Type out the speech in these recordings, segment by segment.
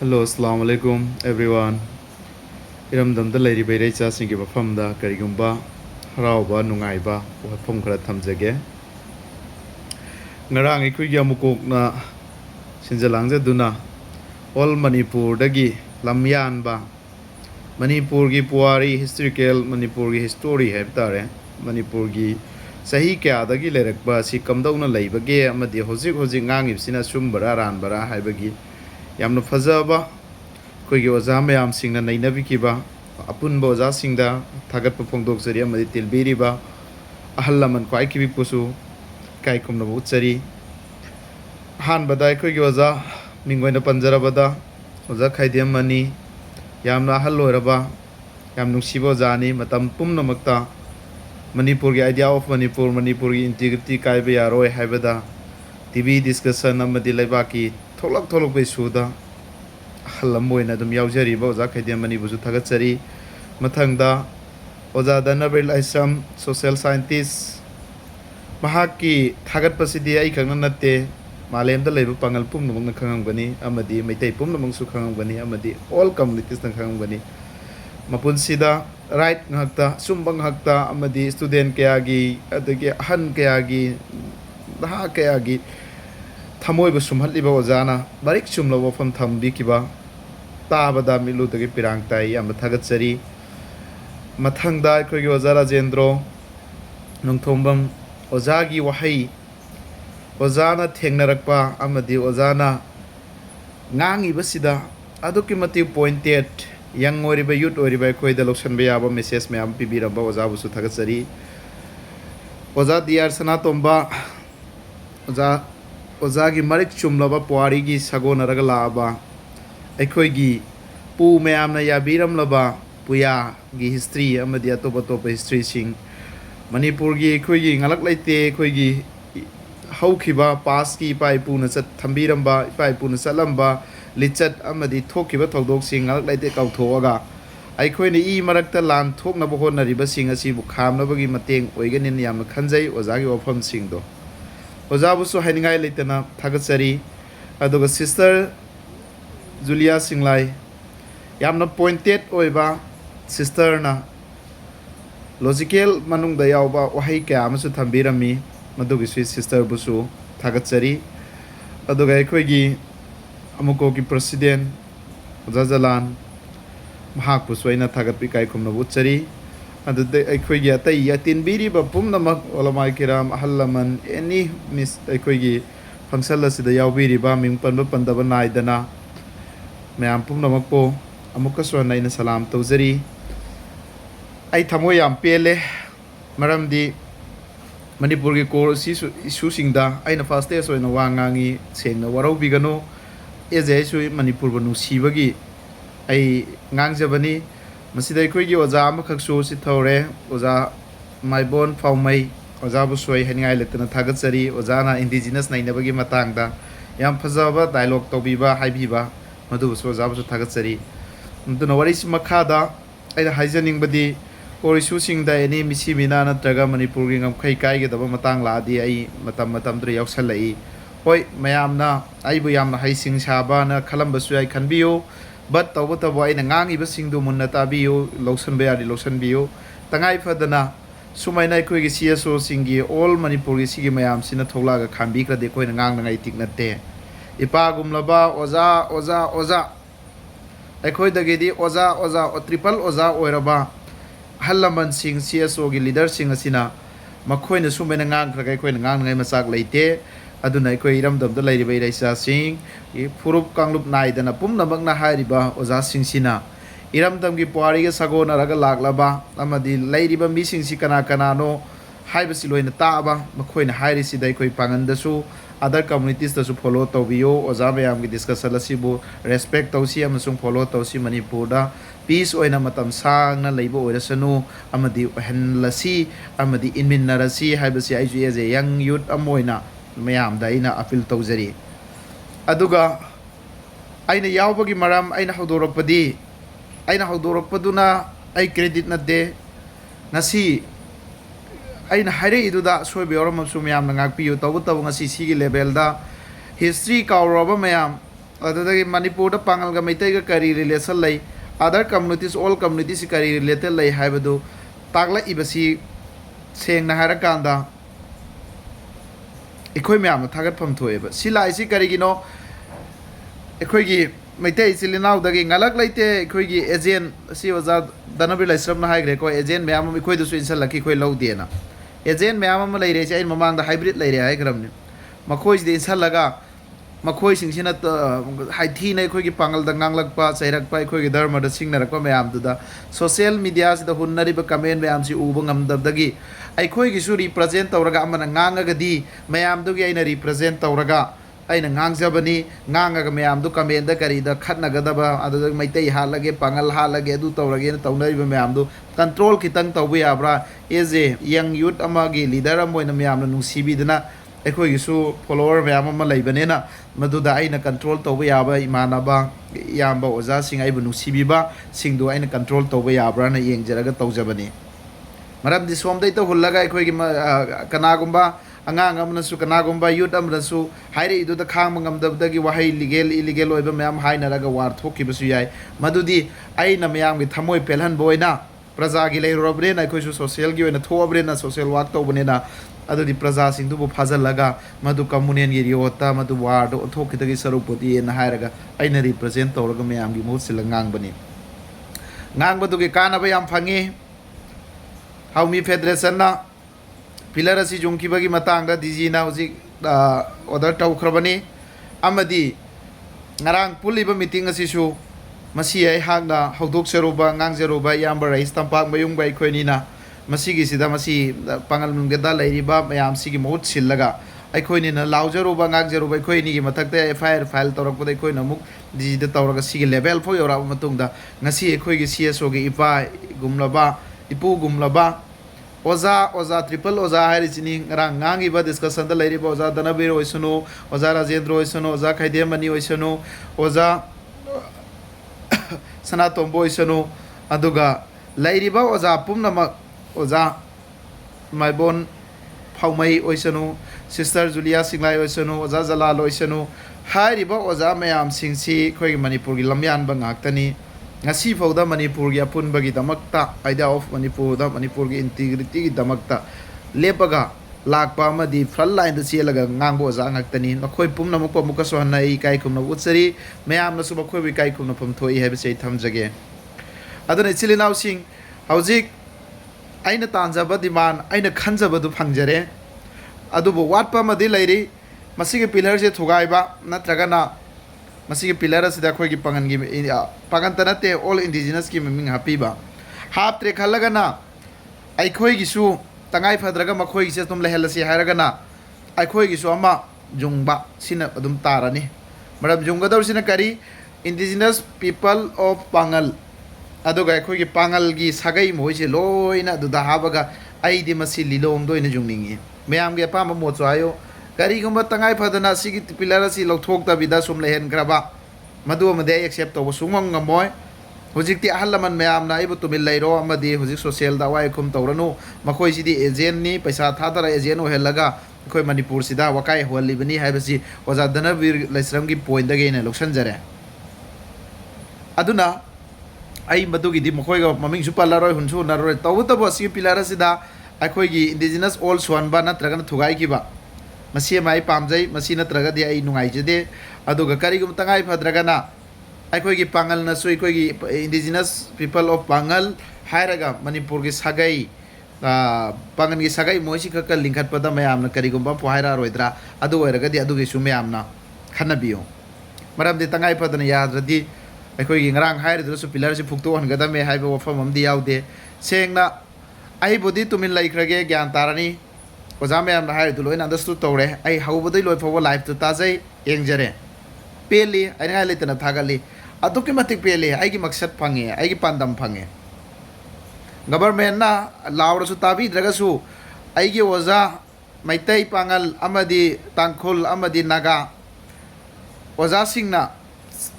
Hello, Assalamu alaikum everyone. Eramdam da leire cha singi mafam da karigumba harauba nungaiba wafam khara thamjage. Ngarang Eikhoi gi AMMOCOC na sinjalangja duna all Manipur dagi lamyan ba Manipur gi puari historical Manipur gi history hebtare Manipur gi sahi kya dagi lerakba si kamdauna leibage amadi hojik ngang sina sumbara ranbara haibagi yamna fazaba koigi Oja Mayam singna nainabikiba apunba oja singda thagatpa phongdokjari amadi tilbiriba ahal laman kwai kibi pusu kai kumna utchari hanbada Eikhoi oja mingoina panjarabada oja khaidem mani yamna ahal loiraba yam nungsiba ojani matam pumnamakta Manipur gi idea of Manipur gi integrity Kaiba yaroi haibada TV discussion amadi laibaki tholak be suda halam moina dum yaujari ba oja khaidem mani busu thagtchari mathangda oja danabil aisam social scientist mahaki thagat pasidi ai khangna natte malem da leiba pangal pum namang khangamgani amadi maitai pum namang su khangamgani amadi all communities na khangamgani mapun sida right ngakta sumbang hakta amadi student kayagi adagi han kayagi daha kayagi thamoi ba sumhaliba ojana barik chumla wafam thambi kiba tabada milu dagi pirang tai am thagtchari mathangda Eikhoi oja rajendro nungthombam ojagi wahai ojana thengnarakpa amadi ojana ngangi basida aduki mati pointed yang oriba youth oriba Eikhoi da loksan be aba message me am pibiramba oja busu thagtchari oja dr sanatomba oja gi marik chumlaba puari gi sagonaraga laaba Eikhoi gi pu me amna yabiramlaba puya gi history amadi atopa history sing Manipur gi Eikhoi gi ngalak laite Eikhoi gi haukhiba pas ki pai puna chat thambiramba pai puna salamba lichat amadi thokiba thodok sing ngalak laite kauthoaga Eikhoi ni I marakta lan thokna bo hona riba sing asi bu khamna bagi mateng oiganin yamna khanjai oja gi wafam sing do oja busu Heiningai leitana thagtchari aduga sister Julia singlai yamna pointed oiba sister na logical manung da yauba wahai kya amasu thambirami madugi sweet sister busu thagtchari aduga Eikhoi gi AMMOCOC gi president oja jalan mahak busu aina thagatpi kai kumna utchari adude Eikhoi gi atai yatin biri ba pumnamak olamai kiram ahallaman any miss Eikhoi gi function asida yaubiri ba ming panba pandaba naidana mayam pumnamak po amuka swana ina salam tawjari ai thamoi yam pele maramdi Manipur gi core issue singda aina first day soina wangangi sengna warau bigano eje su Manipur banu sibagi ai ngangjabani masida Eikhoi gi oja amakhak su si thore oja maibon faumai oja bu soi Heiningai letana thagtchari oja na indigenous nainabagi matangda yam phajaba dialogue tobiba haibiba madu bu oja bu thagtchari muduna wari simakhada aina haijaning badi core issue singda any misi mina natraga Manipur gi ngamkhai kai ge daba matang laadi ai matam dre yauksalai hoi mayamna aibu yamna haising saba na khalambsu ai khanbiyo but tawta boy na ngangi ba singdu munna tabiyo losan be ari losan biyo tangai fadana sumaina Eikhoi gi CSO singi all Manipur gi sigi mayam sina thola ga khambi kra de koi na ngang ngai tik natte ipa gumlaba oja Eikhoi dagi di oja triple oja oiraba halaman sing CSO gi leader sing asina makhoi na sumaina ngang kra kai koi na ngang ngai machak leite aduna Eikhoi Eramdam da leire bai raisa sing furup kanglup naidana pumnamak na hairiba oja sing sina Eramdam gi puari ga sagona raga laglaba amadi leiriba mi sing si kana no haibasi loina taaba makhoi na hairi si dai Eikhoi pangandasu other communities dasu follow tawbiyo oja mayam gi discussion asibu respect tawsi amasung follow tawsi Manipur da peace oina matam sang na leibo oirasanu amadi henlasi amadi inminnarasi haibasi aiju as a young youth amoina mayam da ina appeal tawjari aduga aina yawbagi maram aina hawdorakpaduna ai credit na de ngasi aina haire iduda soibe oram sum yam ngak piu tabu ngasi sigi level da history kawraba mayam adudagi Manipur da pangal ga maitai ga kari relation lay other communities all communities kari related lay haibadu tagla ibasi seng na hara kanda Eikhoi mayam thagat pham thoeba sila isi kari gino Eikhoi gi maitai silinau dagi ngalak laite Eikhoi gi agent si oza danabri laisram na haigre ko agent mayam Eikhoi du su insal laki khoi lau dena agent mayam ma leire che mamang da hybrid leire haigram ni makhoi de insal laga makhoi sing sina haithi nei khoi gi pangal da nganglak pa chairak pa khoi gi dharma da singnarak pa mayam du da social media si da hunnari ba comment mayam si uba ngam dab dagi Eikhoi gi su represent tawraga amana ngangaga di mayam du gi aina represent tawraga aina ngangjabani ngangaga mayam du comment da kari da khatnaga da ba adu maitai halage pangal halage adu tawrage na tawnari ba mayam du control kitang tawbu yabra as a young youth amagi leader amoina mayam na nungsibi dana Eikhoi gi su follower mayam ama laibane na maduda aina control tawbu yaba imanaba yamba oza sing aibu nungsibi ba singdu aina control tawbu yabra na yengjaraga tawjabani maram di somdai to hullaga Eikhoi gi kanagumba angang amnasu kanagumba youth amnasu hairi idu da khang ngamdabdagi wahai legal illegal oiba mayam hainaraga war thokibasu yai madudi aina mayam gi thamoi pelhan boina praja gi leirobre na Eikhoi su social gi oina thoabre na social work tawbane na adudi praja singdu bu phajalaga madu communion gi riota madu war do thokidagi sarupoti na hairaga aina represent tawraga mayam gi mohut sil ngangbani ngangbadu gi kana ba yam phangi Haomee Federation na pillar asi jungkibagi matangda dg na hoji order tawkhrabani amadi ngarang puliba meeting asi su masi ai hagna hodok seruba ngang zeruba yamba rais tampak mayung bai khoini na masi gi sida masi pangal mungeda lairiba mayam sigi mohut sillaga Eikhoi na laujaruba ngang zeruba khoini gi mathakta Yaiphare file tawrak podai khoina muk dg da tawraga sigi level fo yora matungda ngasi Eikhoi gi cso gi ipa gumlaba ipu gumlaba Oja triple Oja hairi chini ngarang ngangi ba discussion da lairi ba Oja danabiro oisunu Oja rajendro oisunu Oja khaidemani oisunu Oja sanatombo oisunu aduga lairi ba Oja pumnama Oja maibon Haomee oisunu sister Julia singlai oisunu Oja jalal oisunu hairi ba Oja mayam singsi khoi Manipur gi lamyan ba ngaktani ngasi fauda Manipur gi apunba gi damakta idea of Manipur da Manipur gi integrity gi damakta lepaga lakpa ma di front line da chelaga ngangbo za ngaktani nakhoi pumna mukpa muka so hanai kai khumna utsari mayam na suba khoi bi kai khumna pham thoi hebe sei thamjage adana chilinau sing haujik aina tanjaba diman aina khanjaba du phangjare adubu watpa ma di lairi masigi pillar se thugaiba natraga na masigi pillar asida khoi gi pangan gi pangan tanate all indigenous ki miming hapiba hap tre khalaga na Eikhoi gi su tangai phadraga makhoi gi se tum lehelasi hairaga na Eikhoi gi su ama jungba sina adum tarani maram junga dor sina kari indigenous people of pangal aduga Eikhoi gi pangal gi sagai moi se loina du da habaga aidi masi lilom doina jungningi mayam ge pam mo chayo kari gumba tangai phadana sigi pillar si lokthok ta bida sum lehen graba madu amade accept to sungam ngamoy hojikti ahalaman mayam na ibu tumil lairo amadi hojik social da wai khum tawranu makhoi sidi agent ni paisa thadara agent o helaga khoi Manipur sida wakai holibani haibasi Oja danabir laisram gi point da geina loksan jare aduna ai madu gi di makhoi ga maming su palaroi hunsu naroi tawta bo sigi pillar sida Eikhoi gi indigenous all swanba na tragan thugai ki ba masi mai pamjai masi natraga di ai nungai jede aduga karigum tangai phadragana Eikhoi gi pangal na su Eikhoi gi indigenous people of pangal hairaga Manipur gi sagai pangan gi sagai moisi ka lingkhat pada mayam na karigum pa haira roidra adu oiraga di adu gi su mayam na khanabiyo maram di tangai phadana yadradi Eikhoi gi ngarang haira su pillar si phukto hangada me haiba wafam amdi yaude sengna ai bodi tumin laikhrage gyan tarani Oja mayam na hairi loina understood tawre ai haubadai loi fawa life to tajai yengjare peli ai ngai leitana thagali aduki matik peli ai gi maksad phange ai gi pandam phange government na laura su tabi draga su ai gi Oja maitai pangal amadi tangkhul amadi naga Oja singna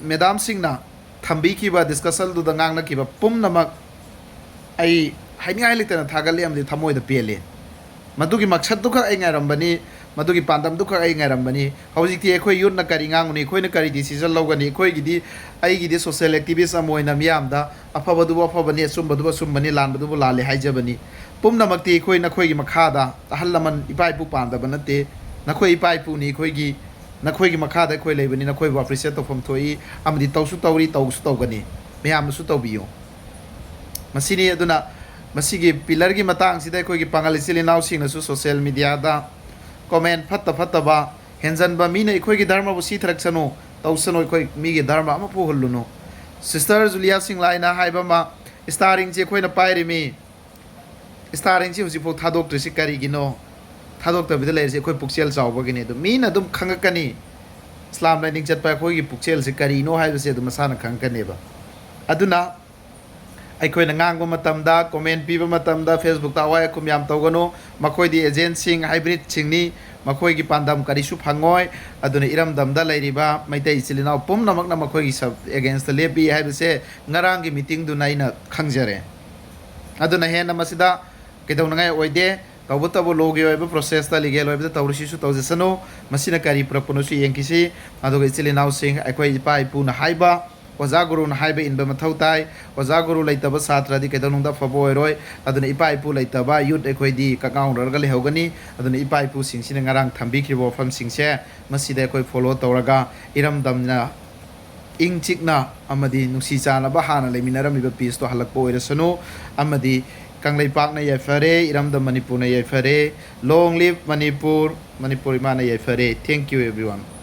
madam singna thambi ki ba discussion du dangang na ki ba pum namak ai Heiningai leitana thagali amdi thamoi da peli madugi maksad du kha ai ngai rambani ꯃꯗꯨꯒꯤ ꯄꯥꯟꯗꯝꯗꯨ ꯈꯛ ꯑꯩ ꯉꯥꯏꯔꯝꯕꯅꯤ ꯍꯧꯖꯤꯛꯇꯤ ꯑꯩꯈꯣꯏ ꯌꯨꯠꯅ ꯀꯔꯤ ꯉꯥꯡꯒꯅꯤ ꯑꯩꯈꯣꯏꯅ ꯀꯔꯤ decision ꯂꯧꯒꯅꯤ ꯑꯩꯒꯤꯗꯤ ꯁꯣꯁꯤꯌꯦꯜ ꯑꯦꯛꯇꯤꯕꯤꯁ ꯑꯃ ꯑꯣꯏꯅ ꯃꯤꯌꯥꯝꯗ ꯑꯐꯕꯗꯨꯕꯨ ꯑꯐꯕꯅꯤ ꯑꯆꯨꯝꯕꯗꯨꯕꯨ ꯑꯆꯨꯝꯕꯅꯤ ꯂꯥꯟꯕꯗꯨꯕꯨ ꯂꯥꯜꯂꯦ ꯍꯥꯏꯖꯕꯅꯤ ꯄꯨꯝꯅꯃꯛꯇꯤ ꯑꯩꯈꯣꯏ ꯅꯈꯣꯏꯒꯤ ꯃꯈꯥꯗ ꯑꯍꯜ ꯂꯃꯟ ꯏꯄꯥ ꯏꯄꯨ ꯄꯥꯟꯗꯕ ꯅꯠꯇꯦ ꯅꯈꯣꯏ ꯏꯄꯥ ꯏꯄꯨꯅꯤ ꯅꯈꯣꯏꯒꯤ ꯃꯈꯥꯗ ꯑꯩꯈꯣꯏ ꯂꯩꯕꯅꯤ ꯅꯈꯣꯏꯕꯨ ꯑꯦꯄ꯭ꯔꯤꯁꯤꯌꯦꯠ ꯇꯧꯐꯝ ꯊꯣꯛꯏ ꯑꯃꯗꯤ ꯇꯧꯁꯨ ꯇꯧꯔꯤ ꯇꯧꯁꯨ ꯇꯧꯒꯅꯤ ꯃꯌꯥꯝꯅꯁꯨ ꯇꯧꯕꯤꯌꯨ ꯃꯁꯤꯅꯤ ꯑꯗꯨꯅ ꯃꯁꯤꯒꯤ ꯄꯤꯂꯔꯒꯤ ꯃꯇꯥꯡꯁꯤꯗ ꯑꯩꯈꯣꯏꯒꯤ ꯄꯥꯡꯒꯜ ꯏꯆꯤꯜ ꯏꯅꯥꯎꯁꯤꯡꯅꯁꯨ ꯁꯣꯁꯤꯌꯦꯜ ꯃꯤꯗꯤꯌꯥꯗ ꯀꯣꯃꯦꯟ ꯐꯠꯇꯕ ꯍꯦꯟꯖꯟꯕ ꯃꯤꯅ ꯑꯩꯈꯣꯏꯒꯤ ꯙꯔꯃꯕꯨ ꯁꯤꯊꯔꯛꯁꯅꯨ ꯇꯧꯁꯅꯨ ꯑꯩꯈꯣꯏ ꯃꯤꯒꯤ ꯙꯔꯃ ꯑꯃ ꯄꯨꯍꯜꯂꯨꯅꯨ ꯁꯤꯁꯇꯔ ꯖꯨꯂꯤꯌꯥ ꯁꯤꯡꯂꯥꯏꯅ ꯍꯥꯏꯕ ꯑꯃ ꯁ꯭ꯇꯥꯔꯤꯡꯁꯤ ꯑꯩꯈꯣꯏꯅ ꯄꯥꯏꯔꯤꯃꯤ ꯁ꯭ꯇꯥꯔꯤꯡꯁꯤ ꯍꯧꯖꯤꯛꯐꯥꯎ ꯊꯥꯗꯣꯛꯇ꯭ꯔꯤꯁꯤ ꯀꯔꯤꯒꯤꯅꯣ ꯊꯥꯗꯣꯛꯇꯕꯤꯗ ꯂꯩꯔꯤꯁꯤ ꯑꯩꯈꯣꯏ ꯄꯨꯛꯆꯦꯜ ꯆꯥꯎꯕꯒꯤꯅꯤ ꯑꯗꯨ ꯃꯤꯅ ꯑꯗꯨꯝ ꯈꯪꯉꯛꯀꯅꯤ ꯏꯁꯂꯥꯝ ꯂꯥꯏꯅꯤꯡ ꯆꯠꯄ ꯑꯩꯈꯣꯏꯒꯤ ꯄꯨꯛꯆꯦꯜꯁꯤ ꯀꯔꯤꯅꯣ ꯍꯥꯏꯕꯁꯤ ꯑꯗꯨꯝ ꯃꯁꯥꯅ ꯈꯪꯉꯛꯀꯅꯦꯕ ꯑꯗꯨꯅ ꯑꯩꯈꯣꯏꯅ ꯉꯥꯡꯕ ꯃꯇꯝꯗ ꯀꯣꯃꯦꯟ ꯄꯤꯕ ꯃꯇꯝꯗ ꯐꯦꯁꯕꯨꯛꯇ ꯑꯋꯥꯏ ꯑꯈꯨꯝ ꯌꯥꯝ ꯇꯧꯒꯅꯨ ꯃꯈꯣꯏꯗꯤ ꯑꯦꯖꯦꯟꯠꯁꯤꯡ ꯍꯥꯏꯕ꯭ꯔꯤꯠꯁꯤꯡꯅꯤ ꯃꯈꯣꯏꯒꯤ ꯄꯥꯟꯗꯝ ꯀꯔꯤꯁꯨ ꯐꯪꯉꯣꯏ ꯑꯗꯨꯅ ꯏꯔꯝꯗꯝꯗ ꯂꯩꯔꯤꯕ ꯃꯩꯇꯩ ꯏꯆꯤꯜ ꯏꯅꯥꯎ ꯄꯨꯝꯅꯃꯛꯅ ꯃꯈꯣꯏꯒꯤ ꯑꯦꯒꯦꯟꯁꯇ ꯂꯦꯞꯄꯤ ꯍꯥꯏꯕꯁꯦ ꯉꯔꯥꯡꯒꯤ ꯃꯤꯇꯤꯡꯗꯨꯅ ꯑꯩꯅ ꯈꯪꯖꯔꯦ ꯑꯗꯨꯅ ꯍꯦꯟꯅ ꯃꯁꯤꯗ ꯀꯩꯗꯧꯅꯉꯥꯏ ꯑꯣꯏꯗꯦ ꯇꯧꯕꯇꯕꯨ ꯂꯣꯒꯤ ꯑꯣꯏꯕ ꯄ꯭ꯔꯣꯁꯦꯁꯇ ꯂꯤꯒꯦꯜ ꯑꯣꯏꯕꯗ ꯇꯧꯔꯤꯁꯤꯁꯨ ꯇꯧꯖꯁꯅꯨ ꯃꯁꯤꯅ ꯀꯔꯤ ꯄꯨꯔꯛꯄꯅꯣꯁꯨ ꯌꯦꯡꯈꯤꯁꯤ ꯑꯗꯨꯒ ꯏꯆꯤꯜ ꯏꯅꯥꯎꯁꯤꯡ ꯑꯩꯈꯣꯏ ꯏꯄꯥ ꯏꯄꯨꯅ ꯍꯥꯏꯕ ꯑꯣꯖꯥ ꯒꯨꯔꯨꯅ ꯍꯥꯏꯕ ꯏꯟꯕ ꯃꯊꯧ ꯇꯥꯏ ꯑꯣꯖꯥ ꯒꯨꯔꯨ ꯂꯩꯇꯕ ꯁꯥꯇ꯭ꯔꯗꯤ ꯀꯩꯗꯧꯅꯨꯡꯗ ꯑꯐꯕ ꯑꯣꯏꯔꯣꯏ ꯑꯗꯨꯅ ꯏꯄꯥ ꯏꯄꯨ ꯂꯩꯇꯕ ꯌꯨꯠ ꯑꯩꯈꯣꯏꯗꯤ ꯀꯛꯉꯥꯎꯅꯔꯒ ꯂꯩꯍꯧꯒꯅꯤ ꯑꯗꯨꯅ ꯏꯄꯥ ꯏꯄꯨꯁꯤꯡꯁꯤꯅ ꯉꯔꯥꯡ ꯊꯝꯕꯤꯈꯤꯕ ꯋꯥꯐꯝꯁꯤꯡꯁꯦ ꯃꯁꯤꯗ ꯑꯩꯈꯣꯏ ꯐꯣꯂꯣ ꯇꯧꯔꯒ ꯏꯔꯝꯗꯝꯅ ꯏꯪ ꯆꯤꯛꯅ ꯑꯃꯗꯤ ꯅꯨꯡꯁꯤ ꯆꯥꯟꯅꯕ ꯍꯥꯟꯅ ꯂꯩꯃꯤꯟꯅꯔꯝꯃꯤꯕ ꯄꯤꯁꯇꯣ ꯍꯜꯂꯛꯄ ꯑꯣꯏꯔꯁꯅꯨ ꯑꯃꯗꯤ ꯀꯪꯂꯩꯄꯥꯛꯅ ꯌꯥꯏꯐꯔꯦ ꯏꯔꯝꯗꯝ ꯃꯅꯤꯄꯨꯔꯅ ꯌꯥꯏꯐꯔꯦ ꯂꯣꯡ ꯂꯤꯞ ꯃꯅꯤꯄꯨꯔ ꯃꯅꯤꯄꯨꯔ ꯏꯃꯥꯅ ꯌꯥꯏꯐꯔꯦ ꯊꯦꯡꯛ ꯌꯨ ꯑꯦꯚ꯭ꯔꯤꯋꯥꯟ